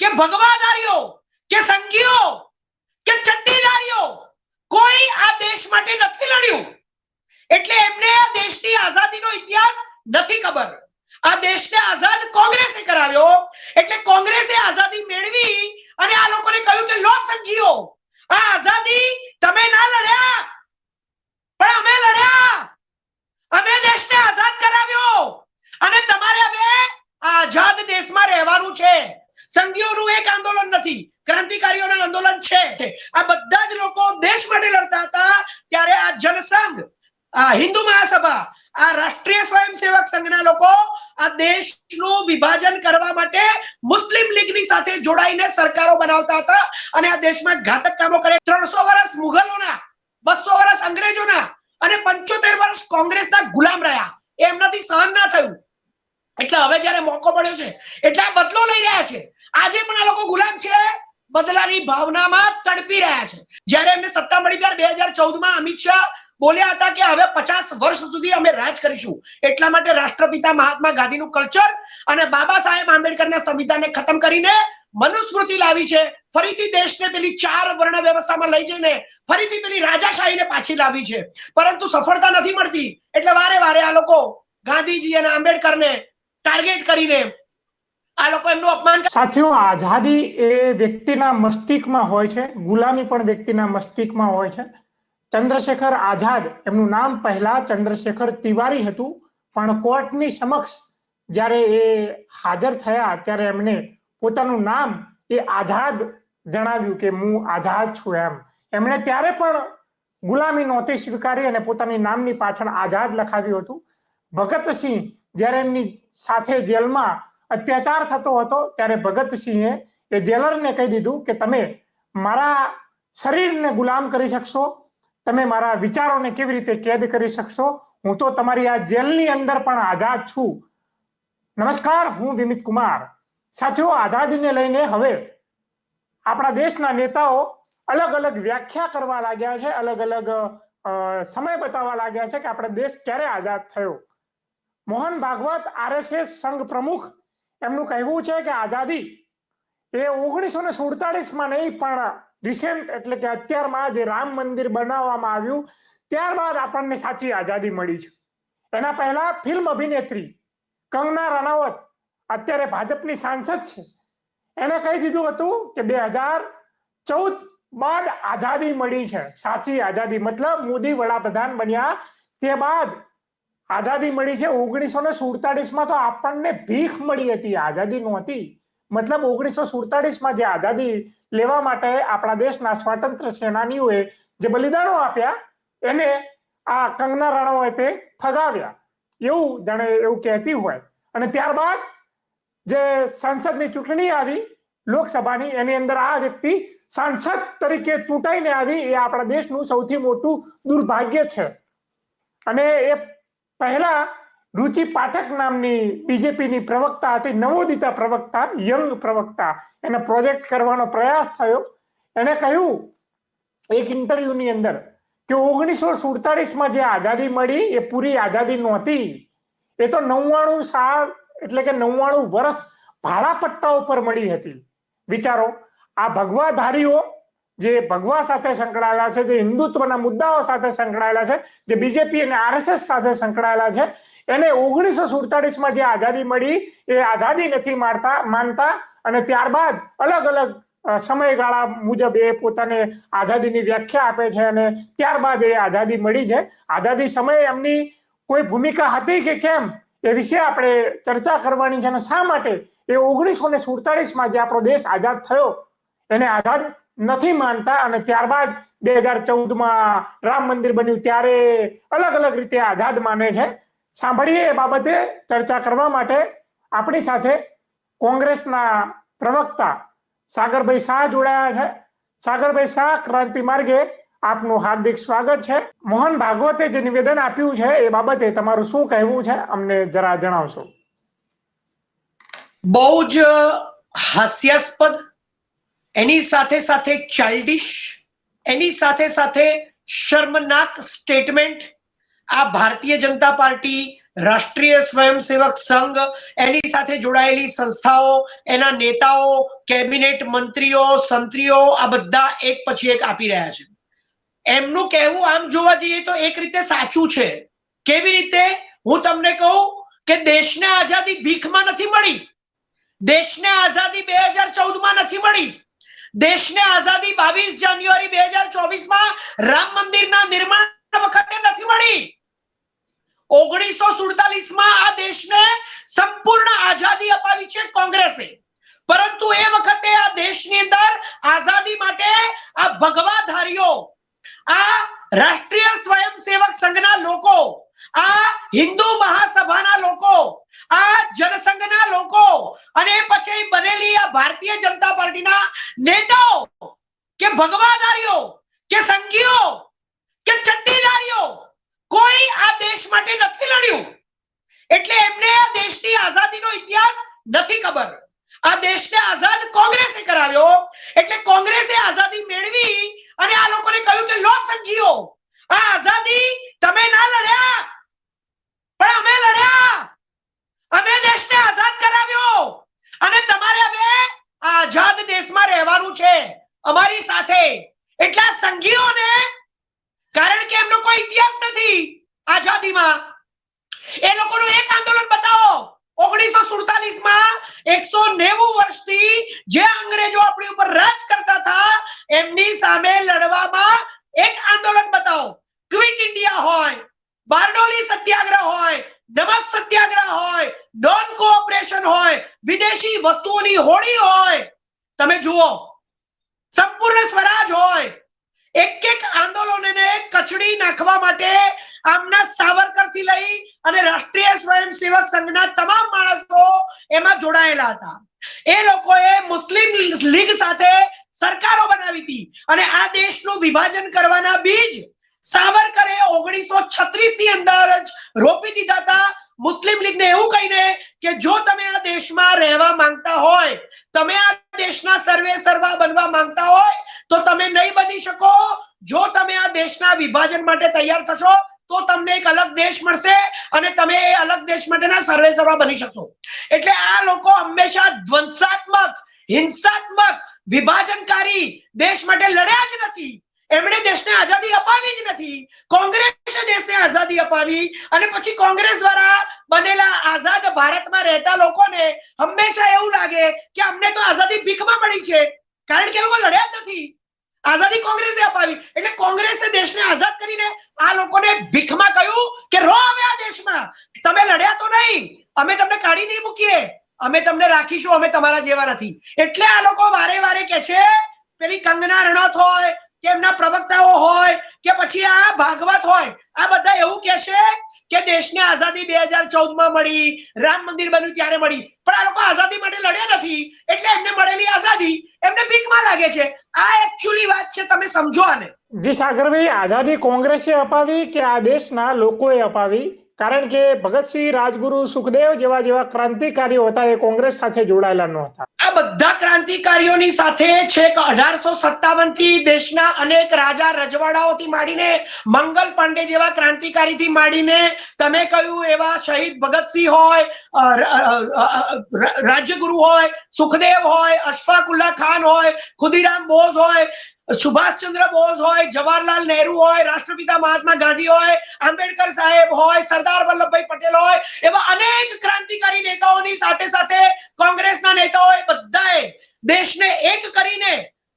કે ભગવાધારીઓ કે સંઘીઓ કે ચટ્ટીદારીઓ કોઈ આ દેશ માટે નથી લડ્યું, એટલે એમને આ દેશની આઝાદીનો ઇતિહાસ નથી ખબર. આ દેશને આઝાદ કોંગ્રેસે કરાવ્યો, એટલે કોંગ્રેસે આઝાદી મેળવી અને આ લોકોને કહ્યું કે લો સંઘીઓ, આ આઝાદી તમે ના લડ્યા પણ અમે લડ્યા, અમે દેશને આઝાદ કરાવ્યો અને તમારે હવે આઝાદ દેશમાં રહેવાનું છે. સંઘીઓનું એક આંદોલન નથી, ક્રાંતિકારીઓનું આંદોલન છે. આ બધા જ લોકો દેશ માટે લડતા હતા. ત્યારે આ જનસંઘ, આ હિન્દુ મહાસભા, આ રાષ્ટ્રીય સ્વયંસેવક સંઘના લોકો આ દેશનું વિભાજન કરવા માટે મુસ્લિમ લીગની સાથે જોડાઈને સરકારો બનાવતા હતા અને આ દેશમાં ઘાતક કામો કરે. 300 વર્ષ મુગલોના, 200 વર્ષ અંગ્રેજોના અને 75 વર્ષ કોંગ્રેસના ગુલામ રહ્યા. એમનાથી સહન ના થયું, એટલે હવે જ્યારે મોકો મળ્યો છે એટલે આ બદલો લઈ રહ્યા છે. આજે પણ આ લોકો ગુલામ છે, બદલાની ભાવનામાં તડપી રહ્યા છે. જ્યારે એમને સત્તા મળી ત્યારે 2014માં અમિત શાહ બોલ્યા હતા કે હવે 50 વર્ષ સુધી અમે રાજ કરીશું. એટલા માટે રાષ્ટ્રપિતા મહાત્મા ગાંધીનું કલ્ચર અને બાબા સાહેબ આંબેડકરના સંવિધાનને ખતમ કરીને મનુસ્મૃતિ લાવી છે. ફરીથી દેશને પેલી 4 વર્ણ વ્યવસ્થામાં લઈ જઈને ફરીથી પેલી રાજાશાહીને પાછી લાવી છે, પરંતુ સફળતા નથી મળતી. એટલે વારે વારે આ લોકો ગાંધીજી અને આંબેડકરને ટાર્ગેટ કરીને આ લોકો એમનું અપમાન. સાથીઓ, આઝાદી એ વ્યક્તિના મસ્તિષ્કમાં હોય છે, ગુલામી પણ વ્યક્તિના મસ્તિષ્કમાં હોય છે. ચંદ્રશેખર આઝાદ, એમનું નામ પહેલા ચંદ્રશેખર તિવારી હતું, પણ કોર્ટની સમક્ષ જ્યારે એ હાજર થયા ત્યારે એમને પોતાનું નામ એ આઝાદ જણાવ્યું કે હું આઝાદ છું. એમણે ત્યારે પણ ગુલામી નહોતી સ્વીકારી અને પોતાની નામની પાછળ આઝાદ લખાવ્યું હતું. ભગતસિંહ જ્યારે એમની સાથે જેલમાં અત્યાચાર થતો હતો ત્યારે ભગતસિંહે એ જેલરને કહી દીધું કે તમે મારા શરીરને ગુલામ કરી શકશો, તમે મારા વિચારોને કેવી રીતે કેદ કરી શકશો, હું તો તમારી આ જેલની અંદર પણ આઝાદ છું. નમસ્કાર, હું વિમિત કુમાર. સાથીઓ, આઝાદીને લઈને હવે આપણા દેશના નેતાઓ અલગ અલગ વ્યાખ્યા કરવા લાગ્યા છે, અલગ અલગ સમય બતાવવા લાગ્યા છે કે આપણો દેશ ક્યારે આઝાદ થયો. મોહન ભાગવત, RSS સંઘ પ્રમુખ, એમનું કહેવું છે કે આઝાદી એ 1947માં નહીં પણ રિસેન્ટ એટલે કે અત્યારમાં જે રામ મંદિર બનાવવામાં આવ્યું ત્યારબાદ આપણને સાચી આઝાદી મળી છે. એના પહેલા ફિલ્મ અભિનેત્રી કંગના રનાવત, અત્યારે ભાજપની સાંસદ છે, એને કહી દીધું હતું કે 2014 બાદ આઝાદી મળી છે, સાચી આઝાદી. મતલબ મોદી વડાપ્રધાન બન્યા તે બાદ આઝાદી મળી છે. 1947માં તો આપણને ભીખ મળી હતી, આઝાદી નહોતી. મતલબ 1947માં જે આઝાદી લેવા માટે આપણા દેશના સ્વાતંત્ર્ય સેનાનીઓએ જે બલિદાનો આપ્યા એને આ કંગના રણાવતે ફગાવ્યા, એવું જાણે એવું કહેતી હોય. અને ત્યારબાદ જે સંસદની ચૂંટણી આવી લોકસભાની, એની અંદર આ વ્યક્તિ સાંસદ તરીકે ચૂંટાઈને આવી, એ આપણા દેશનું સૌથી મોટું દુર્ભાગ્ય છે. અને એ પહેલા રુચિ પાઠક નામની બીજેપીની પ્રવક્તા હતી, નવોદિતા પ્રવક્તા, યંગ પ્રવક્તા, એને પ્રોજેક્ટ કરવાનો પ્રયાસ થયો. એને કહ્યું એક ઇન્ટરવ્યુની અંદર કે 1947માં જે આઝાદી મળી એ પૂરી આઝાદી નહોતી, એ તો 99 સાલ એટલે કે 99 વર્ષ ભાડા પટ્ટા ઉપર મળી હતી. વિચારો, આ ભગવાધારીઓ જે ભગવા સાથે સંકળાયેલા છે, જે હિન્દુત્વના મુદ્દાઓ સાથે સંકળાયેલા છે, જે બીજેપી અને RSS સાથે સંકળાયેલા છે, એને 1947માં જે આઝાદી મળી એ આઝાદી નથી માનતા અને ત્યારબાદ અલગ અલગ સમયગાળા મુજબ એ પોતાને આઝાદીની વ્યાખ્યા આપે છે અને ત્યારબાદ એ આઝાદી મળી છે. આઝાદી સમયે એમની કોઈ ભૂમિકા હતી કે કેમ એ વિશે આપણે ચર્ચા કરવાની છે. અને શા માટે એ 1947માં જે આપણો દેશ આઝાદ થયો એને આઝાદ નથી માનતા અને ત્યારબાદ 2014માં રામ મંદિર બન્યું ત્યારે અલગ અલગ રીતે આઝાદ માને છે. સાંભળીએ એ બાબતે ચર્ચા કરવા માટે આપણી સાથે કોંગ્રેસના પ્રવક્તા સાગરભાઈ શાહ જોડાયા છે. સાગરભાઈ શાહ, ક્રાંતિ માર્ગે આપનું હાર્દિક સ્વાગત છે. મોહન ભાગવતે જે નિવેદન આપ્યું છે એ બાબતે તમારું શું કહેવું છે, અમને જરા જણાવશો. બહુ જ હાસ્યાસ્પદ, એની સાથે સાથે ચાઇલ્ડિશ, એની સાથે સાથે શર્મનાક સ્ટેટમેન્ટ આ ભારતીય જનતા પાર્ટી, રાષ્ટ્રીય સ્વયંસેવક સંઘ, એની સાથે જોડાયેલી સંસ્થાઓ, એના નેતાઓ, કેબિનેટ મંત્રીઓ, સંત્રીઓ આ બધા એક પછી એક આપી રહ્યા છે. એમનું કહેવું આમ જોવા જઈએ તો એક રીતે સાચું છે. કેવી રીતે? હું તમને કહું કે દેશને આઝાદી ભીખમાં નથી મળી. દેશને આઝાદી 2014 માં નથી મળી. દેશને આઝાદી 22 જાન્યુઆરી 2024 માં રામ મંદિરના નિર્માણ વખતે નથી મળી. 1947 માં આ દેશને સંપૂર્ણ આઝાદી અપાવી છે કોંગ્રેસે. પરંતુ એ વખતે આ દેશની અંદર આઝાદી માટે આ ભગવાધારીઓ, આ રાષ્ટ્રીય સ્વયંસેવક સંઘના લોકો, આ હિન્દુ મહાસભાના લોકો, આ જનસંઘના લોકો અને પછી બનેલી આ ભારતીય જનતા પાર્ટીના નેતાઓ કે ભગવાધારીઓ કે સંઘીઓ કે ચટ્ટીદારીઓ કોઈ આ દેશ માટે નથી લડ્યું. એટલે એમને આ દેશની આઝાદીનો ઇતિહાસ નથી ખબર. આ દેશને આઝાદ કોંગ્રેસે કરાવ્યો. એટલે કોંગ્રેસે આઝાદી મેળવી અને આ લોકોને કહ્યું કે લો સંઘીઓ, આ આઝાદી તમે ના લડ્યા પણ અમે લડ્યા. અમે દેશને આઝાદ કરાવ્યો અને તમારે હવે આઝાદ દેશમાં રહેવાનું છે અમારી સાથે. એટલે આ સંઘીઓને, કારણ કે એમનો કોઈ ઇતિહાસ નથી આઝાદીમાં, એ લોકોનું એક આંદોલન બતાવો. 1947 માં 190 વર્ષથી જે અંગ્રેજો આપણી ઉપર રાજ કરતા હતા એમની સામે લડવામાં એક આંદોલન બતાવો. ક્વિટ ઇન્ડિયા હોય, બારડોલી સત્યાગ્રહ હોય, નમક સત્યાગ્રહ હોય, નોન કોઓપરેશન હોય, વિદેશી વસ્તુઓની હોળી હોય, તમે જુઓ સંપૂર્ણ સ્વરાજ હોય, એક એક આંદોલનને કચડી નાખવા માટે આમના સાવરકર થી લઈ અને રાષ્ટ્રીય સ્વયંસેવક સંઘના તમામ માણસો એમાં જોડાયેલા હતા. એ લોકોએ મુસ્લિમ લીગ સાથે સરકારો બનાવી હતી અને આ દેશનું વિભાજન કરવાના બીજ સાવરકરે 1936 ની અંદર જ રોપી દીધા હતા. મુસ્લિમ લીગને એવું કહીને કે જો તમે આ દેશમાં રહેવા માંગતા હોય, તમે આ દેશના સર્વે સર્વા બનવા માંગતા હોય તો તમે નહીં બની શકો. જો તમે આ દેશના વિભાજન માટે તૈયાર થશો તો તમને એક અલગ દેશ મળશે અને તમે એ અલગ દેશ માટેના સર્વે સર્વા બની શકશો. એટલે આ લોકો હંમેશા ધ્વંસાત્મક, હિંસાત્મક, વિભાજનકારી દેશ માટે લડ્યા જ નથી. એમણે દેશને આઝાદી અપાવી જ નથી. કોંગ્રેસે દેશને આઝાદી અપાવી અને પછી કોંગ્રેસ દ્વારા બનેલા આઝાદ ભારતમાં રહેતા લોકોને હંમેશા એવું લાગે કે અમને તો આઝાદી ભીખમાં મળી છે, કારણ કે લોકો લડ્યા જ નથી. આઝાદી કોંગ્રેસે અપાવી એટલે કોંગ્રેસે દેશને આઝાદ કરીને આ લોકોને ભીખમાં કહ્યું કે રહો હવે આ દેશમાં, તમે લડ્યા તો નહીં, અમે તમને કાઢી નહીં મૂકીએ, અમે તમને રાખીશું, અમે તમારા જેવા નથી. એટલે આ લોકો વારે વારે કે છે, પેલી કંગના રનૌત હોય કે એમના પ્રવક્તાઓ હોય કે પછી આ ભાગવત હોય, આ બધા એવું કે છે કે દેશને આઝાદી 2014 માં મળી, રામ મંદિર બન્યું ત્યારે મળી, પણ આ લોકો આઝાદી માટે લડ્યા નથી. એટલે એમને મળેલી આઝાદી એમને ભીખમાં લાગે છે. આ એકચ્યુઅલી વાત છે, તમે સમજો આને. જી સાગરભાઈ, આઝાદી કોંગ્રેસે અપાવી કે આ દેશના લોકોએ અપાવી? કારણ કે ભગતસિંહ, રાજગુરુ, સુખદેવ જેવા ક્રાંતિકારીઓ હતા એ કોંગ્રેસ સાથે જોડાયેલા ન હતા. આ બધા ક્રાંતિકારીઓની સાથે છેક 1857 થી દેશના અનેક રાજા રજવાડાઓથી માંડીને મંગલ પાંડે જેવા ક્રાંતિકારીથી માંડીને તમે કહ્યું એવા શહીદ ભગતસિંહ હોય, રાજ્યગુરુ હોય, સુખદેવ હોય, અશફાકુલ્લા ખાન હોય, ખુદીરામ બોઝ હોય, સુભાષચંદ્ર બોઝ હોય, જવાહરલાલ નહેરુ હોય, રાષ્ટ્રપિતા મહાત્મા ગાંધી હોય, આંબેડકર સાહેબ હોય, સરદાર વલ્લભભાઈ પટેલ હોય, એવા અનેક ક્રાંતિકારી નેતાઓની સાથે સાથે કોંગ્રેસના નેતાઓએ બધાએ દેશને એક કરીને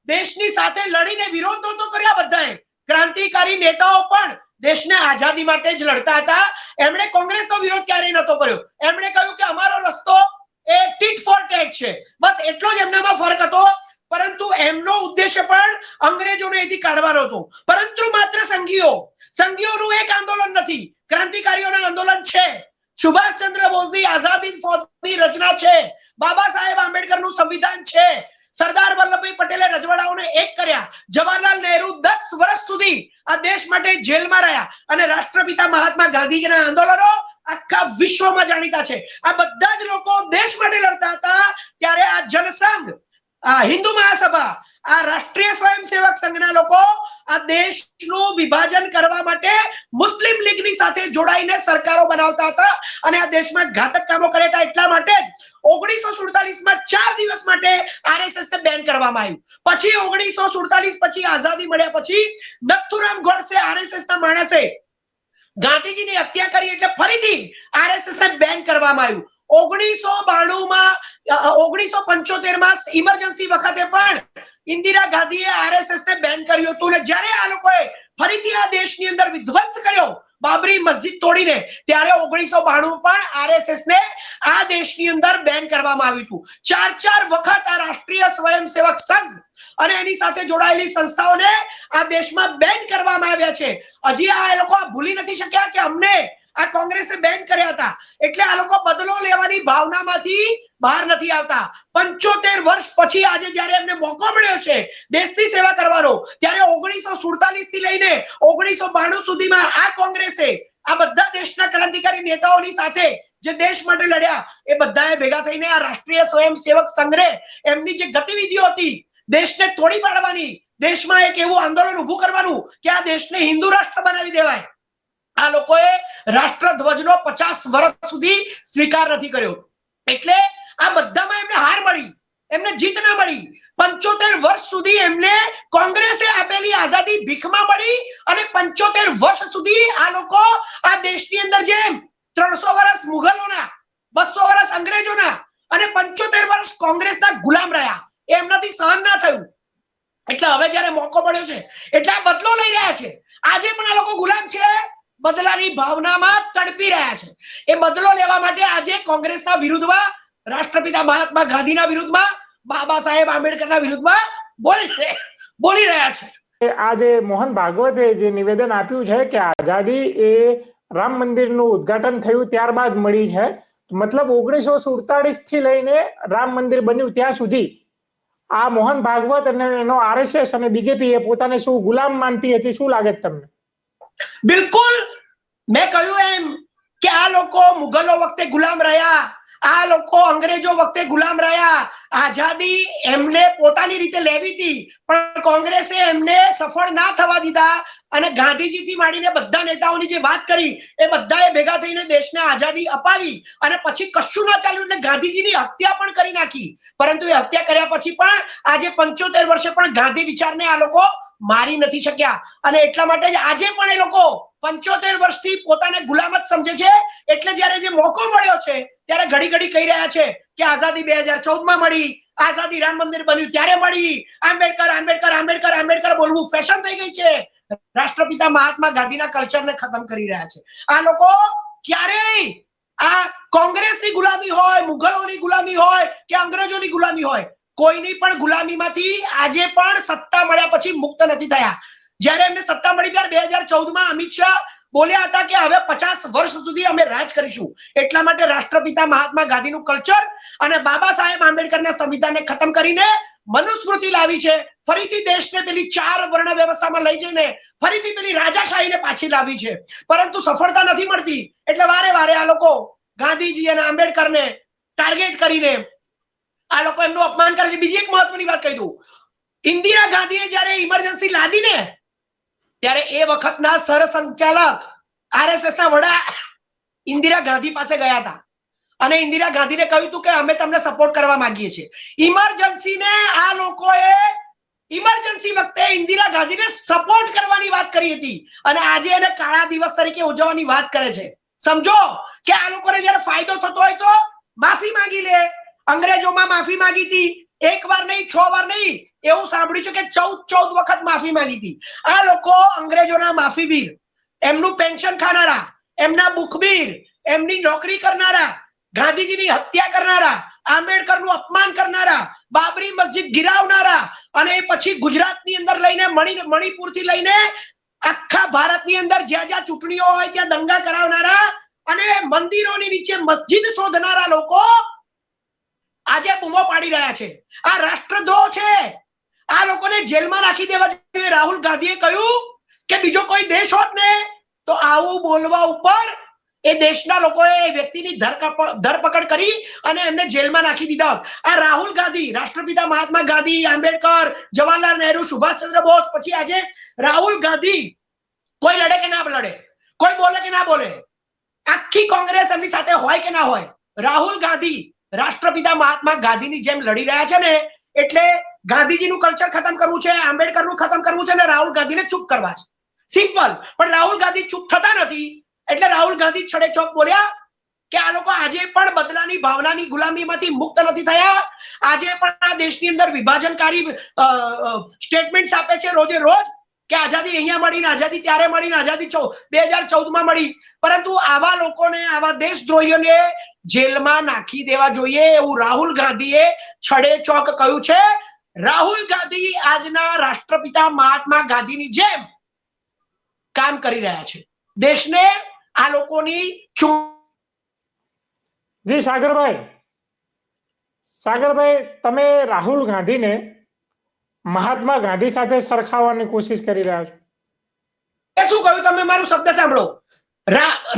દેશની સાથે લડીને વિરોધ નહોતો કર્યો. બધાએ ક્રાંતિકારી નેતાઓ પણ દેશને આઝાદી માટે જ લડતા હતા. એમણે કોંગ્રેસનો વિરોધ ક્યારેય નહોતો કર્યો. એમણે કહ્યું કે અમારો રસ્તો એ ટીટ ફોર ટેટ છે, બસ એટલો જ એમનામાં ફરક હતો. પરંતુ એમનો ઉદ્દેશ્ય પણ અંગ્રેજોને અહીંથી કાઢવાનો હતો. પરંતુ માત્ર સંઘીઓનું એક આંદોલન નથી, ક્રાંતિકારીઓના આંદોલન છે. સુભાષચંદ્ર બોઝની આઝાદી ફૌજની રચના છે, બાબા સાહેબ આંબેડકરનું સંવિધાન છે, સરદાર વલ્લભભાઈ પટેલે રજવાડાઓને એક કર્યા, જવાહરલાલ નહેરુ 10 વર્ષ સુધી આ દેશ માટે જેલમાં રહ્યા અને રાષ્ટ્રપિતા મહાત્મા ગાંધીજીના આંદોલનો આખા વિશ્વમાં જાણીતા છે. આ બધા જ લોકો દેશ માટે લડતા હતા. ત્યારે આ જનસંઘ, હિન્દુ મહાસભા આ રાષ્ટ્રીય સ્વયંસેવક સંઘના લોકો આ દેશનું વિભાજન કરવા માટે મુસ્લિમ લીગની સાથે જોડાઈને સરકારો બનાવતા હતા અને આ દેશમાં ઘાતક કામો કર્યા હતા. એટલા માટે જ 1947 માં 4 દિવસ માટે આરએસએસ ને બેન કરવામાં આવ્યું. પછી 1947 પછી આઝાદી મળ્યા પછી નથુરામ ગોડસે આરએસએસ ના માણસે ગાંધીજીની હત્યા કરી એટલે ફરીથી આરએસએસ ને બેન કરવામાં આવ્યું. 1975 માં ઇમરજન્સી વખતે પણ ઇન્દિરા ગાંધીએ આરએસએસ ને બેન કર્યું હતું અને જ્યારે આ લોકોએ ફરીથી આ દેશની અંદર વિધ્વંસ કર્યો બાબરી મસ્જિદ તોડીને, ત્યારે 1992 પણ આરએસએસ ને આ દેશની અંદર બેન કરવામાં આવ્યું હતું. 4 વખત આ રાષ્ટ્રીય સ્વયંસેવક સંઘ અને એની સાથે જોડાયેલી સંસ્થાઓને આ દેશમાં બેન કરવામાં આવ્યા છે. હજી આ લોકો ભૂલી નથી શક્યા કે અમને આ કોંગ્રેસે બેન કર્યા હતા, એટલે આ લોકો બદલો લેવાની ભાવનામાંથી બહાર નથી આવતા. 75 વર્ષ પછી આજે જ્યારે એમને મોકો મળ્યો છે દેશની સેવા કરવાનો, ત્યારે 1947 થી લઈને 1992 સુધીમાં આ કોંગ્રેસે આ બધા દેશના ક્રાંતિકારી નેતાઓની સાથે જે દેશ માટે લડ્યા એ બધાએ ભેગા થઈને આ રાષ્ટ્રીય સ્વયંસેવક સંઘને એમની જે ગતિવિધિઓ હતી દેશને તોડી પાડવાની, દેશમાં એક એવું આંદોલન ઊભું કરવાનું કે આ દેશને હિન્દુ રાષ્ટ્ર બનાવી દેવાય, આ લોકોએ રાષ્ટ્રધ્વજનો 50 વર્ષ સુધી સ્વીકાર નથી કર્યો. એટલે આ બધામાં એમને હાર મળી, એમને જીત ના મળી. 75 વર્ષ સુધી એમને કોંગ્રેસે આપેલી આઝાદી ભીખમાં મળી અને 75 વર્ષ સુધી આ લોકો આ દેશની અંદર જેમ 300 વર્ષ મુઘલોના, 200 વર્ષ અંગ્રેજોના અને 75 વર્ષ કોંગ્રેસના ગુલામ રહ્યા. એમનાથી સહન ના થયું. એટલે હવે જ્યારે મોકો મળ્યો છે એટલે આ બદલો લઈ રહ્યા છે. આજે પણ આ લોકો ગુલામ છે, બદલાની ભાવનામાં તડપી રહ્યા છે. એ બદલો લેવા માટે આજે કોંગ્રેસના વિરુદ્ધમાં, રાષ્ટ્રપિતા મહાત્મા ગાંધીના વિરુદ્ધમાં, બાબા સાહેબ આંબેડકરના વિરુદ્ધમાં બોલી રહ્યા છે. આજે મોહન ભાગવતે જે નિવેદન આપ્યું છે કે આઝાદી એ રામ મંદિરનું ઉદ્ઘાટન થયું ત્યારબાદ મળી છે, મતલબ 1947 થી લઈને રામ મંદિર બન્યું ત્યાં સુધી આ મોહન ભાગવત અને એનો આરએસએસ અને બીજેપી એ પોતાને શું ગુલામ માનતી હતી? શું લાગે છે તમને? બિલકુલ, મેં કહ્યું એમ કે આ લોકો મુગલો વખતે ગુલામ રહ્યા, આ લોકો અંગ્રેજો વખતે ગુલામ રહ્યા. આઝાદી એમને પોતાની રીતે લેવી હતી પણ કોંગ્રેસે એમને સફળ ના થવા દીધા અને ગાંધીજીથી માંડીને બધા નેતાઓની જે વાત કરી એ બધાએ ભેગા થઈને દેશને આઝાદી અપાવી અને પછી કશું ના ચાલ્યું એટલે ગાંધીજીની હત્યા પણ કરી નાખી. પરંતુ એ હત્યા કર્યા પછી પણ આજે 75 વર્ષે પણ ગાંધી વિચારને આ લોકો મારી નથી શક્યા અને એટલા માટે જ આજે પણ એ લોકો 75 વર્ષથી પોતાને ગુલામ જ સમજે છે. એટલે જ્યારે જે મોકો મળ્યો છે ત્યારે ઘડી ઘડી કહી રહ્યા છે કે આઝાદી 2014 માં મળી, આઝાદી રામ મંદિર બન્યું ત્યારે મળી, આંબેડકર આંબેડકર આંબેડકર આંબેડકર બોલવું ફેશન થઈ ગઈ છે. રાષ્ટ્રપિતા મહાત્મા ગાંધીના કલ્ચરને ખતમ કરી રહ્યા છે. આ લોકો ક્યારેય આ કોંગ્રેસની ગુલામી હોય, મુઘલોની ગુલામી હોય કે અંગ્રેજોની ગુલામી હોય, કોઈની પણ ગુલામીમાંથી આજે પણ સત્તા મળ્યા પછી મુક્ત નથી થયા. જ્યારે એમને સત્તા મળી ત્યારે 2014 માં અમિત શાહ બોલ્યા હતા કે હવે 50 વર્ષ સુધી અમે રાજ કરીશું. એટલા માટે રાષ્ટ્રપિતા મહાત્મા ગાંધીનું કલ્ચર અને બાબા સાહેબ આંબેડકરના સંવિધાનને ખતમ કરીને મનુસ્મૃતિ લાવી છે. ફરીથી દેશને પેલી 4 વર્ણ વ્યવસ્થામાં લઈ જઈને ફરીથી પેલી રાજાશાહીને પાછી લાવી છે, પરંતુ સફળતા નથી મળતી. એટલે વારે વારે આ લોકો ગાંધીજી અને આંબેડકરને ટાર્ગેટ કરીને આ લોકો એમનું અપમાન કરે છે. બીજી એક મહત્વની વાત કહી દઉં, ઇન્દિરા ગાંધીએ જ્યારે ઇમરજન્સી લાદીને ત્યારે એ વખતના સરસંચાલક આરએસએસ ના વડા ઇન્દિરા ગાંધી પાસે ગયા હતા અને ઇન્દિરા ગાંધીને કહ્યું હતું કે અમે તમને સપોર્ટ કરવા માંગીએ છીએ. ઇમરજન્સીને આ લોકોએ ઇમરજન્સી વખતે ઇન્દિરા ગાંધીને સપોર્ટ કરવાની વાત કરી હતી અને આજે એને કાળા દિવસ તરીકે ઉજવવાની વાત કરે છે. સમજો કે આ લોકોને જ્યારે ફાયદો થતો હોય તો માફી માંગી લે. અંગ્રેજોમાં માફી માંગી હતી, એક વાર નહીં 6 વાર નહીં, એવું સાંભળ્યું છે કે 14 વખત માફી માંગી હતી. આ લોકો અંગ્રેજોના માફીવીર, એમનું પેન્શન ખાનારા, એમના બુકબીર, એમની નોકરી કરનારા, ગાંધીજીની હત્યા કરનારા, આંબેડકરનું અપમાન કરનારા, બાબરી મસ્જિદ ગિરાવનારા અને પછી ગુજરાતની અંદર લઈને મણિપુરથી લઈને આખા ભારતની અંદર જ્યાં જ્યાં ચૂંટણીઓ હોય ત્યાં દંગા કરાવનારા અને મંદિરોની નીચે મસ્જિદ શોધનારા લોકો આજે બૂમો પાડી રહ્યા છે. આ રાષ્ટ્રદ્રોહ છે. આ લોકોને જેલમાં નાખી દેવા જોઈએ. રાહુલ ગાંધીએ કહ્યું કે બીજો કોઈ દેશ હોત ને તો આવું બોલવા ઉપર એ દેશના લોકોએ એ વ્યક્તિની ધરપકડ કરી અને એમને જેલમાં નાખી દીધા હોત. આ રાહુલ ગાંધી, રાષ્ટ્રપિતા મહાત્મા ગાંધી, આંબેડકર, જવાહરલાલ નહેરુ, સુભાષચંદ્ર બોઝ, પછી આજે રાહુલ ગાંધી, કોઈ લડે કે ના લડે, કોઈ બોલે કે ના બોલે, આખી કોંગ્રેસ એમની સાથે હોય કે ના હોય, રાહુલ ગાંધી રાષ્ટ્રપિતા મહાત્મા ગાંધીની જેમ લડી રહ્યા છે ને, એટલે ગાંધીજીનું કલ્ચર ખતમ કરવું છે, આંબેડકરનું ખતમ કરવું છે, અને રાહુલ ગાંધીને ચૂપ કરવા છે. સિમ્પલ. પણ રાહુલ ગાંધી ચૂપ થતા નથી, એટલે રાહુલ ગાંધી છડે ચોક બોલ્યા કે આ લોકો આજે પણ બદલાની ભાવનાની ગુલામીમાંથી મુક્ત નથી થયા. આજે પણ આ દેશની અંદર વિભાજનકારી સ્ટેટમેન્ટ્સ આપે છે રોજે રોજ કે આઝાદી અહીંયા મળી, આઝાદી ત્યારે મળી, આઝાદી 2014 મળી. પરંતુ આવા લોકોને, આવા દેશદ્રોહીઓને જેલમાં નાખી દેવા જોઈએ એવું રાહુલ ગાંધીએ છડે ચોક કહ્યું છે. રાહુલ ગાંધી આજના રાષ્ટ્રપિતા મહાત્મા ગાંધીની જેમ કામ કરી રહ્યા છે. દેશને આ લોકોની જી સાગરભાઈ, તમે રાહુલ ગાંધીને મહાત્મા ગાંધી સાથે સરખાવવાની કોશિશ કરી રહ્યા છો. શું કહ્યું? તમે મારું શબ્દ સાંભળો.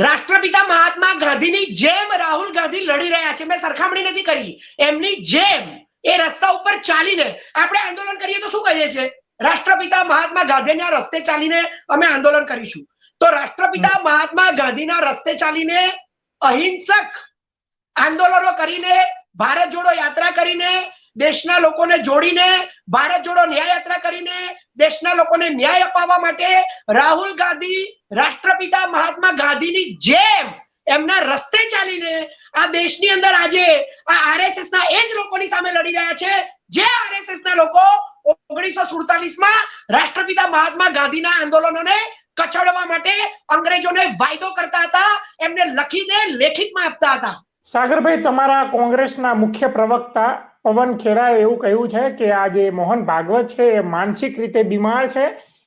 રાષ્ટ્રપિતા મહાત્મા ગાંધીની જેમ રાહુલ ગાંધી લડી રહ્યા છે. મેં સરખામણી નથી કરી. એમની જેમ એ રસ્તા ઉપર ચાલીને આપણે આંદોલન કરીએ તો શું કહીએ છીએ? રાષ્ટ્રપિતા મહાત્મા ગાંધીના રસ્તે ચાલીને અમે આંદોલન કરીશું. તો રાષ્ટ્રપિતા મહાત્મા ગાંધીના રસ્તે ચાલીને, અહિંસક આંદોલનો કરીને, ભારત જોડો યાત્રા કરીને, દેશના લોકોને જોડીને, ભારત જોડો ન્યાય યાત્રા કરીને દેશના લોકોને ન્યાય અપાવવા માટે રાહુલ ગાંધી રાષ્ટ્રપિતા મહાત્મા ગાંધીની જેમ એમના રસ્તે ચાલીને આ દેશની અંદર આજે આ આરએસએસ ના એ જ લોકોની સામે લડી રહ્યા છે, જે આરએસએસ ના લોકો 1947 રાષ્ટ્રપિતા મહાત્મા ગાંધીના આંદોલનોને કચડવા માટે અંગ્રેજોને વાયદો કરતા હતા, એમને લખીને લેખિતમાં આપતા હતા. સાગરભાઈ, તમારા કોંગ્રેસના મુખ્ય પ્રવક્તા પવન ખેરાએ એવું કહ્યું છે કે આ જે મોહન ભાગવત છે એ માનસિક રીતે બીમાર છે,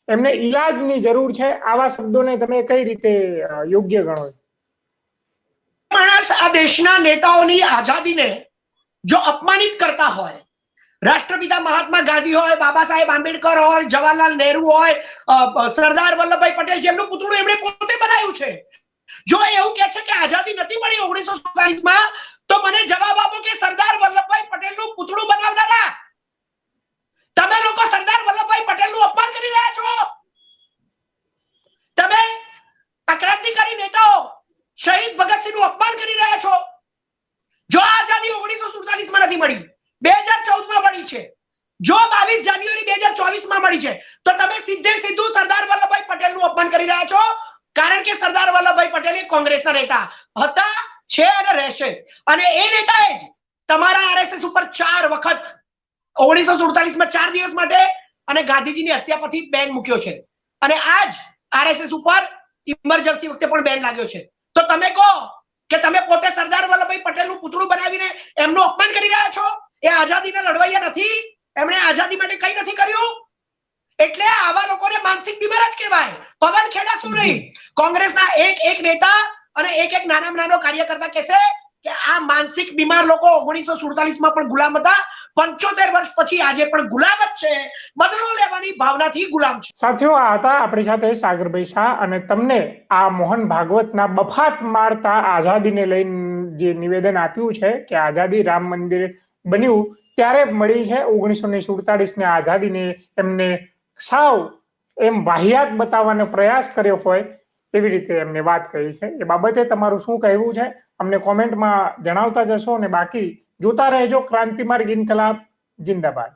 એમને ઈલાજની જરૂર છે. આવા શબ્દોને તમે કઈ રીતે યોગ્ય ગણો? માણસ આ દેશના નેતાઓની આઝાદીને જો અપમાનિત કરતા હોય, રાષ્ટ્રપિતા મહાત્મા ગાંધી હોય, બાબા સાહેબ આંબેડકર હોય, જવાહરલાલ નહેરુ હોય, સરદાર વલ્લભભાઈ પટેલ, જેમનું પુતળું એમણે પોતે બનાવ્યું છે, જો એવું કે છે કે આઝાદી નથી મળી 1947 તો મને જવાબ આપો કે સરદાર વલ્લભભાઈ પટેલનું પુતળું બનાવનારા તમે લોકો સરદાર વલ્લભભાઈ પટેલનું અપમાન કરી રહ્યા છો. તમે આ ક્રાંતિકારી નેતાઓ શહીદ ભગતસિંહનું અપમાન કરી રહ્યા છો. જો આઝાદી 1947 નથી મળી, 2014 મળી છે, જો 22 જાન્યુઆરી 2024 મળી છે, તો તમે સીધું સરદાર વલ્લભભાઈ પટેલનું અપમાન કરી રહ્યા છો. કારણ કે સરદાર વલ્લભભાઈ પટેલ એ કોંગ્રેસના નેતા હતા, છે અને રહેશે. અને એ નેતાએ જ તમારા આરએસએસ ઉપર 4 વખત 1947 4 દિવસ માટે અને ગાંધીજીની હત્યા પછી બેન મૂક્યો છે. અને આજ આરએસએસ ઉપર ઇમરજન્સી વખતે પણ બેન લાગ્યો છે. તો તમે કહો કે તમે પોતે સરદાર વલ્લભભાઈ પટેલનું પુતળું બનાવીને એમનું અપમાન કરી રહ્યા છો. એ આઝાદીના લડવૈયા નથી, એમણે આઝાદી માટે કંઈ નથી કર્યું. એટલે આવા લોકોને માનસિક બીમાર જ કહેવાય. પવન ખેડા શું નહીં, કોંગ્રેસના એક નેતા અને એક નાનામાં નાનો કાર્યકર્તા કહેશે કે આ માનસિક બીમાર લોકો 1947 પણ ગુલામ હતા, 75 વર્ષ પછી આજે પણ ગુલામ જ છે, બદલો લેવાની ભાવનાથી ગુલામ છે. સાથીઓ, આ હતા આપણી સાથે સાગરભાઈ શાહ, અને તમને આ મોહન ભાગવતના બફાટ મારતા આઝાદીને લઈને જે નિવેદન આપ્યું છે કે આઝાદી રામ મંદિર બન્યું ત્યારે મળી છે, 1947 આઝાદીને એમને સાવ એમ વાહિયાત બતાવવાનો પ્રયાસ કર્યો હોય એવી રીતે એમને વાત કરી છે. એ બાબતે તમારું શું કહેવું છે અમને કોમેન્ટમાં જણાવતા જશો, અને બાકી જોતા રહેજો ક્રાંતિમાર્ગ ઇન્કલાબ જિંદાબાદ.